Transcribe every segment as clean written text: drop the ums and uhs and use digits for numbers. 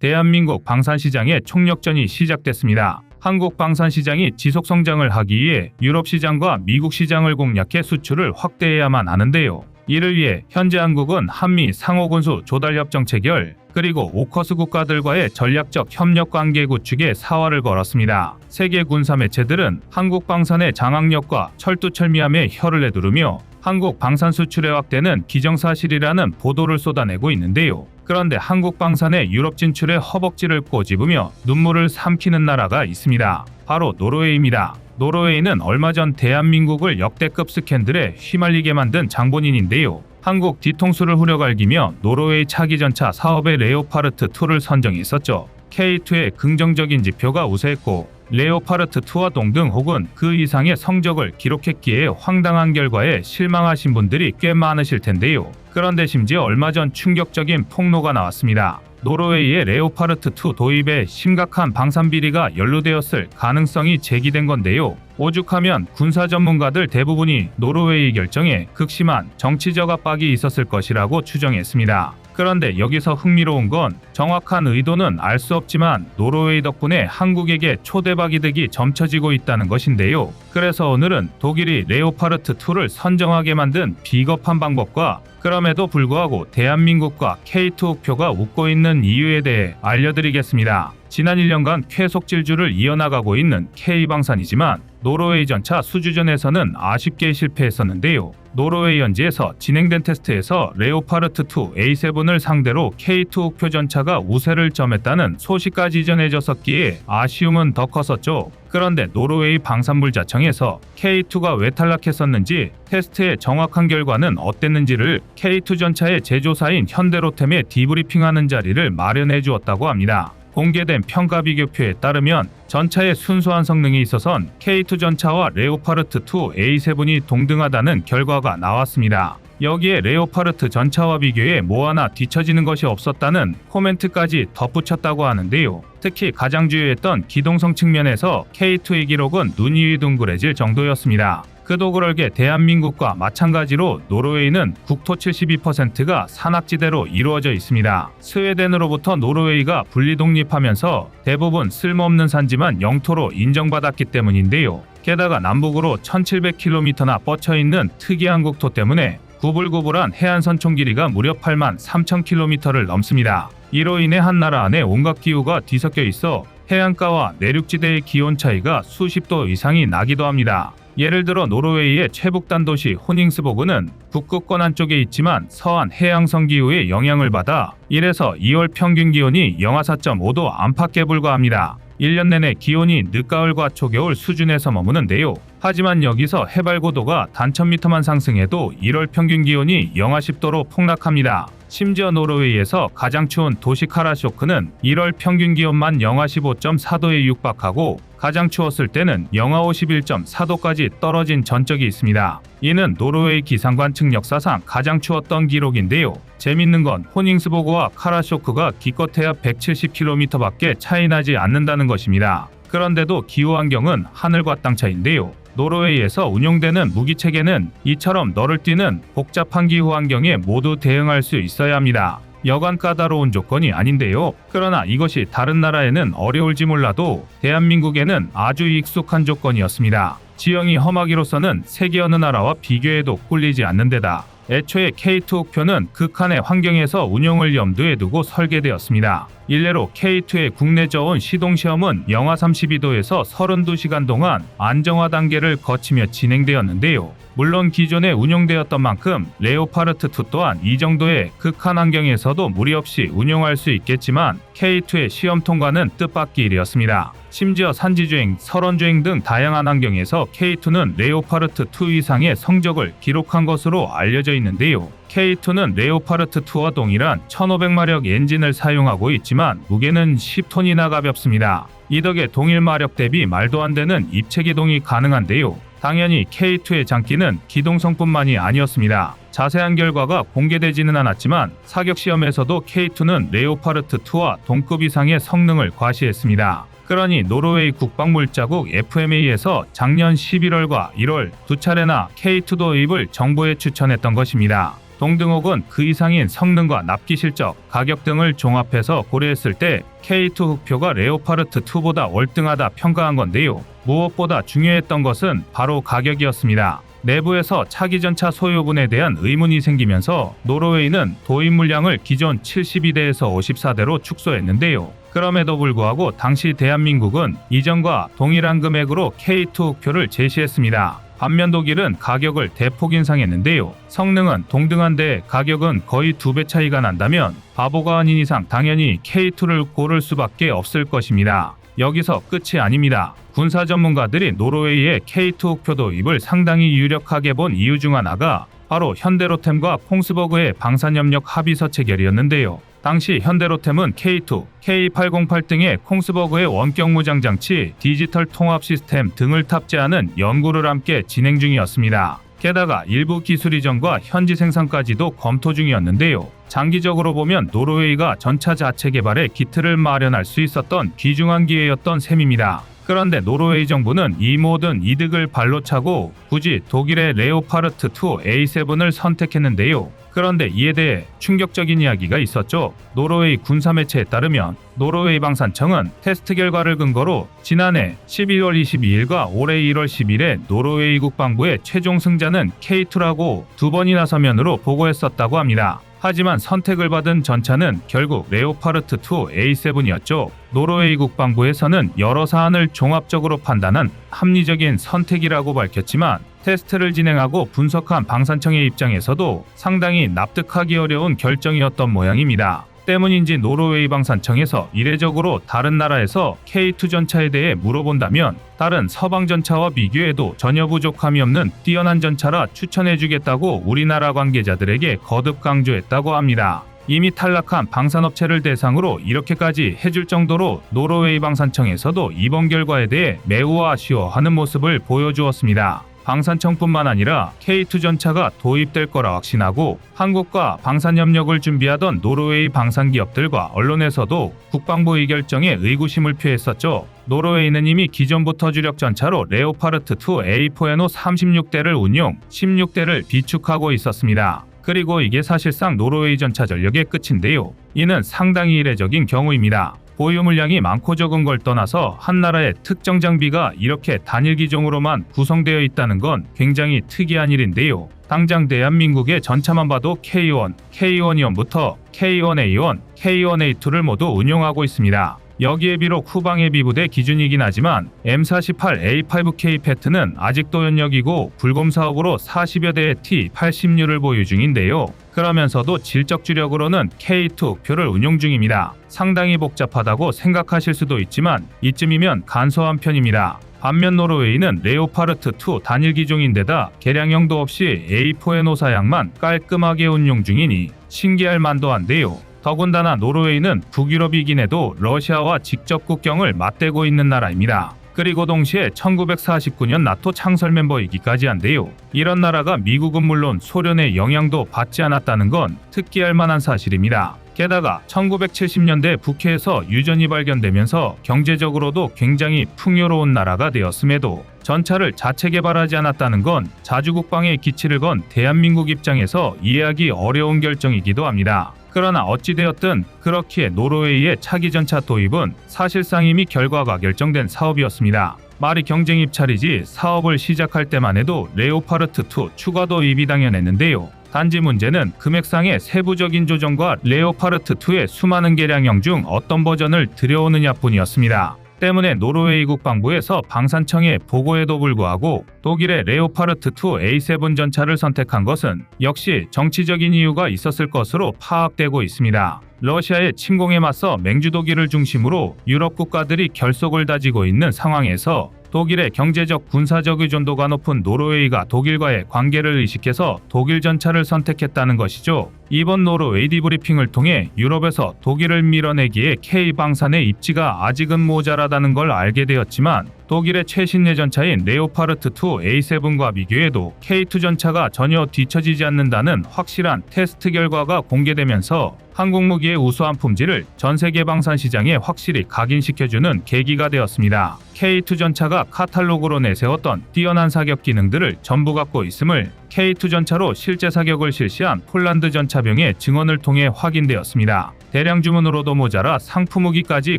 대한민국 방산시장의 총력전이 시작됐습니다. 한국 방산시장이 지속성장을 하기 위해 유럽 시장과 미국 시장을 공략해 수출을 확대해야만 하는데요. 이를 위해 현재 한국은 한미 상호군수 조달협정 체결, 그리고 오커스 국가들과의 전략적 협력 관계 구축에 사활을 걸었습니다. 세계 군사 매체들은 한국 방산의 장악력과 철두철미함에 혀를 내두르며 한국 방산 수출의 확대는 기정사실이라는 보도를 쏟아내고 있는데요. 그런데 한국 방산의 유럽 진출에 허벅지를 꼬집으며 눈물을 삼키는 나라가 있습니다. 바로 노르웨이입니다. 노르웨이는 얼마 전 대한민국을 역대급 스캔들에 휘말리게 만든 장본인인데요. 한국 뒤통수를 후려갈기며 노르웨이 차기전차 사업의 레오파르트 2를 선정했었죠. K2의 긍정적인 지표가 우세했고 레오파르트 2와 동등 혹은 그 이상의 성적을 기록했기에 황당한 결과에 실망하신 분들이 꽤 많으실 텐데요. 그런데 심지어 얼마 전 충격적인 폭로가 나왔습니다. 노르웨이의 레오파르트 2 도입에 심각한 방산 비리가 연루되었을 가능성이 제기된 건데요. 오죽하면 군사 전문가들 대부분이 노르웨이 결정에 극심한 정치적 압박이 있었을 것이라고 추정했습니다. 그런데 여기서 흥미로운 건 정확한 의도는 알 수 없지만 노르웨이 덕분에 한국에게 초대박이 득이 점쳐지고 있다는 것인데요. 그래서 오늘은 독일이 레오파르트 2를 선정하게 만든 비겁한 방법과 그럼에도 불구하고 대한민국과 K2 우표가 웃고 있는 이유에 대해 알려드리겠습니다. 지난 1년간 쾌속 질주를 이어나가고 있는 K방산이지만 노르웨이 전차 수주전에서는 아쉽게 실패했었는데요. 노르웨이 현지에서 진행된 테스트에서 레오파르트 2 A7을 상대로 K2 우표 전차가 우세를 점했다는 소식까지 전해졌었기에 아쉬움은 더 컸었죠. 그런데 노르웨이 방산물자청에서 K2가 왜 탈락했었는지 테스트의 정확한 결과는 어땠는지를 K2 전차의 제조사인 현대로템에 디브리핑하는 자리를 마련해 주었다고 합니다. 공개된 평가 비교표에 따르면 전차의 순수한 성능에 있어선 K2 전차와 레오파르트 2 A7이 동등하다는 결과가 나왔습니다. 여기에 레오파르트 전차와 비교해 뭐 하나 뒤처지는 것이 없었다는 코멘트까지 덧붙였다고 하는데요. 특히 가장 주요했던 기동성 측면에서 K2의 기록은 눈 위에 둥그레질 정도였습니다. 그도 그럴게 대한민국과 마찬가지로 노르웨이는 국토 72%가 산악지대로 이루어져 있습니다. 스웨덴으로부터 노르웨이가 분리 독립하면서 대부분 쓸모없는 산지만 영토로 인정받았기 때문인데요. 게다가 남북으로 1700km나 뻗쳐있는 특이한 국토 때문에 구불구불한 해안선 총 길이가 무려 8만 3000km를 넘습니다. 이로 인해 한 나라 안에 온갖 기후가 뒤섞여 있어 해안가와 내륙지대의 기온 차이가 수십 도 이상이 나기도 합니다. 예를 들어 노르웨이의 최북단 도시 호닝스보그는 북극권 안쪽에 있지만 서한 해양성 기후의 영향을 받아 1에서 2월 평균 기온이 영하 4.5도 안팎에 불과합니다. 1년 내내 기온이 늦가을과 초겨울 수준에서 머무는데요. 하지만 여기서 해발 고도가 단 1000m만 상승해도 1월 평균 기온이 영하 10도로 폭락합니다. 심지어 노르웨이에서 가장 추운 도시 카라쇼크는 1월 평균 기온만 영하 15.4도에 육박하고 가장 추웠을 때는 영하 51.4도까지 떨어진 전적이 있습니다. 이는 노르웨이 기상관측 역사상 가장 추웠던 기록인데요. 재밌는 건 호닝스보그와 카라쇼크가 기껏해야 170km밖에 차이 나지 않는다는 것입니다. 그런데도 기후 환경은 하늘과 땅 차이인데요. 노르웨이에서 운용되는 무기체계는 이처럼 너를 뛰는 복잡한 기후 환경에 모두 대응할 수 있어야 합니다. 여간 까다로운 조건이 아닌데요. 그러나 이것이 다른 나라에는 어려울지 몰라도 대한민국에는 아주 익숙한 조건이었습니다. 지형이 험하기로서는 세계 어느 나라와 비교해도 꿀리지 않는 데다 애초에 K2 우표는 극한의 환경에서 운용을 염두에 두고 설계되었습니다. 일례로 K2의 국내 저온 시동시험은 영하 32도에서 32시간 동안 안정화 단계를 거치며 진행되었는데요. 물론 기존에 운용되었던 만큼 레오파르트 2 또한 이 정도의 극한 환경에서도 무리 없이 운용할 수 있겠지만 K2의 시험 통과는 뜻밖의 일이었습니다. 심지어 산지주행, 설원주행 등 다양한 환경에서 K2는 레오파르트 2 이상의 성적을 기록한 것으로 알려져 있는데요. K2는 레오파르트 2와 동일한 1500마력 엔진을 사용하고 있지만 무게는 10톤이나 가볍습니다. 이 덕에 동일 마력 대비 말도 안 되는 입체 기동이 가능한데요. 당연히 K2의 장기는 기동성뿐만이 아니었습니다. 자세한 결과가 공개되지는 않았지만 사격시험에서도 K2는 레오파르트 2와 동급 이상의 성능을 과시했습니다. 그러니 노르웨이 국방물자국 FMA에서 작년 11월과 1월 두 차례나 K2 도입을 정부에 추천했던 것입니다. 동등옥은 그 이상인 성능과 납기 실적, 가격 등을 종합해서 고려했을 때 K2 흑표가 레오파르트 2보다 월등하다 평가한 건데요. 무엇보다 중요했던 것은 바로 가격이었습니다. 내부에서 차기 전차 소유분에 대한 의문이 생기면서 노르웨이는 도입 물량을 기존 72대에서 54대로 축소했는데요. 그럼에도 불구하고 당시 대한민국은 이전과 동일한 금액으로 K2 흑표를 제시했습니다. 반면 독일은 가격을 대폭 인상했는데요. 성능은 동등한데 가격은 거의 2배 차이가 난다면 바보가 아닌 이상 당연히 K2를 고를 수밖에 없을 것입니다. 여기서 끝이 아닙니다. 군사 전문가들이 노르웨이의 K2 흑표 도입을 상당히 유력하게 본 이유 중 하나가 바로 현대로템과 콩스버그의 방산협력 합의서 체결이었는데요. 당시 현대로템은 K2, K808 등의 콩스버그의 원격 무장 장치, 디지털 통합 시스템 등을 탑재하는 연구를 함께 진행 중이었습니다. 게다가 일부 기술 이전과 현지 생산까지도 검토 중이었는데요. 장기적으로 보면 노르웨이가 전차 자체 개발에 기틀을 마련할 수 있었던 귀중한 기회였던 셈입니다. 그런데 노르웨이 정부는 이 모든 이득을 발로 차고 굳이 독일의 레오파르트 2 A7을 선택했는데요. 그런데 이에 대해 충격적인 이야기가 있었죠. 노르웨이 군사매체에 따르면 노르웨이 방산청은 테스트 결과를 근거로 지난해 12월 22일과 올해 1월 10일에 노르웨이 국방부의 최종 승자는 K2라고 2번이나 서면으로 보고했었다고 합니다. 하지만 선택을 받은 전차는 결국 레오파르트 2 A7이었죠. 노르웨이 국방부에서는 여러 사안을 종합적으로 판단한 합리적인 선택이라고 밝혔지만 테스트를 진행하고 분석한 방산청의 입장에서도 상당히 납득하기 어려운 결정이었던 모양입니다. 때문인지 노르웨이 방산청에서 이례적으로 다른 나라에서 K2 전차에 대해 물어본다면 다른 서방 전차와 비교해도 전혀 부족함이 없는 뛰어난 전차라 추천해주겠다고 우리나라 관계자들에게 거듭 강조했다고 합니다. 이미 탈락한 방산업체를 대상으로 이렇게까지 해줄 정도로 노르웨이 방산청에서도 이번 결과에 대해 매우 아쉬워하는 모습을 보여주었습니다. 방산청뿐만 아니라 K2 전차가 도입될 거라 확신하고 한국과 방산협력을 준비하던 노르웨이 방산기업들과 언론에서도 국방부의 결정에 의구심을 표했었죠. 노르웨이는 이미 기존부터 주력 전차로 레오파르트 2 A4NO 36대를 운용, 16대를 비축하고 있었습니다. 그리고 이게 사실상 노르웨이 전차 전력의 끝인데요. 이는 상당히 이례적인 경우입니다. 보유 물량이 많고 적은 걸 떠나서 한 나라의 특정 장비가 이렇게 단일 기종으로만 구성되어 있다는 건 굉장히 특이한 일인데요. 당장 대한민국의 전차만 봐도 K1, K1E1부터 K1A1, K1A2를 모두 운용하고 있습니다. 여기에 비록 후방 예비부대 기준이긴 하지만 M48A5K 패트는 아직도 현역이고 불곰 사업으로 40여 대의 T-80U를 보유 중인데요. 그러면서도 질적 주력으로는 K2 표를 운용 중입니다. 상당히 복잡하다고 생각하실 수도 있지만 이쯤이면 간소한 편입니다. 반면 노르웨이는 레오파르트 2 단일 기종인데다 개량형도 없이 A4NO 사양만 깔끔하게 운용 중이니 신기할 만도 한데요. 더군다나 노르웨이는 북유럽이긴 해도 러시아와 직접 국경을 맞대고 있는 나라입니다. 그리고 동시에 1949년 나토 창설 멤버이기까지 한데요. 이런 나라가 미국은 물론 소련의 영향도 받지 않았다는 건 특기할 만한 사실입니다. 게다가 1970년대 북해에서 유전이 발견되면서 경제적으로도 굉장히 풍요로운 나라가 되었음에도 전차를 자체 개발하지 않았다는 건 자주국방에 기치를 건 대한민국 입장에서 이해하기 어려운 결정이기도 합니다. 그러나 어찌되었든 그렇기에 노르웨이의 차기 전차 도입은 사실상 이미 결과가 결정된 사업이었습니다. 말이 경쟁 입찰이지 사업을 시작할 때만 해도 레오파르트 2 추가 도입이 당연했는데요. 단지 문제는 금액상의 세부적인 조정과 레오파르트 2의 수많은 개량형 중 어떤 버전을 들여오느냐 뿐이었습니다. 때문에 노르웨이 국방부에서 방산청의 보고에도 불구하고 독일의 레오파르트 2 A7 전차를 선택한 것은 역시 정치적인 이유가 있었을 것으로 파악되고 있습니다. 러시아의 침공에 맞서 맹주 독일을 중심으로 유럽 국가들이 결속을 다지고 있는 상황에서 독일의 경제적 군사적 의존도가 높은 노르웨이가 독일과의 관계를 의식해서 독일 전차를 선택했다는 것이죠. 이번 노르웨이 디브리핑을 통해 유럽에서 독일을 밀어내기에 K방산의 입지가 아직은 모자라다는 걸 알게 되었지만 독일의 최신의 전차인 레오파르트 2 A7과 비교해도 K2 전차가 전혀 뒤처지지 않는다는 확실한 테스트 결과가 공개되면서 한국 무기의 우수한 품질을 전 세계 방산 시장에 확실히 각인시켜주는 계기가 되었습니다. K2 전차가 카탈로그로 내세웠던 뛰어난 사격 기능들을 전부 갖고 있음을 K2 전차로 실제 사격을 실시한 폴란드 전차병의 증언을 통해 확인되었습니다. 대량 주문으로도 모자라 상품 무기까지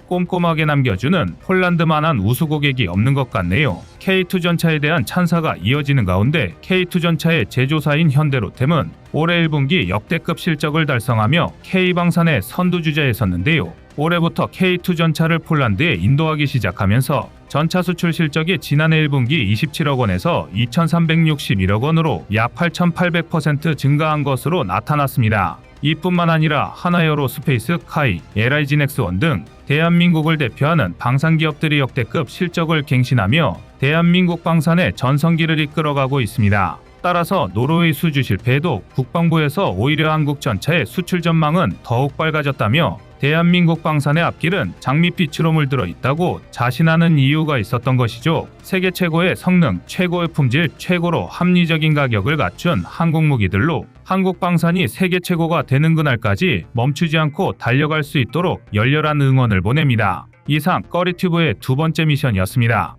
꼼꼼하게 남겨주는 폴란드만한 우수 고객이 없는 것 같네요. K2 전차에 대한 찬사가 이어지는 가운데 K2 전차의 제조사인 현대로템은 올해 1분기 역대급 실적을 달성하며 K방산의 선두주자에 섰는데요. 올해부터 K2 전차를 폴란드에 인도하기 시작하면서 전차 수출 실적이 지난해 1분기 27억 원에서 2,361억 원으로 약 8,800% 증가한 것으로 나타났습니다. 이뿐만 아니라 하나에어로스페이스, 카이, LIG 넥스원 등 대한민국을 대표하는 방산기업들이 역대급 실적을 갱신하며 대한민국 방산의 전성기를 이끌어가고 있습니다. 따라서 노르웨이 수주 실패에도 국방부에서 오히려 한국 전차의 수출 전망은 더욱 밝아졌다며 대한민국 방산의 앞길은 장밋빛으로 물들어 있다고 자신하는 이유가 있었던 것이죠. 세계 최고의 성능, 최고의 품질, 최고로 합리적인 가격을 갖춘 한국 무기들로 한국 방산이 세계 최고가 되는 그날까지 멈추지 않고 달려갈 수 있도록 열렬한 응원을 보냅니다. 이상 꺼리튜브의 두 번째 미션이었습니다.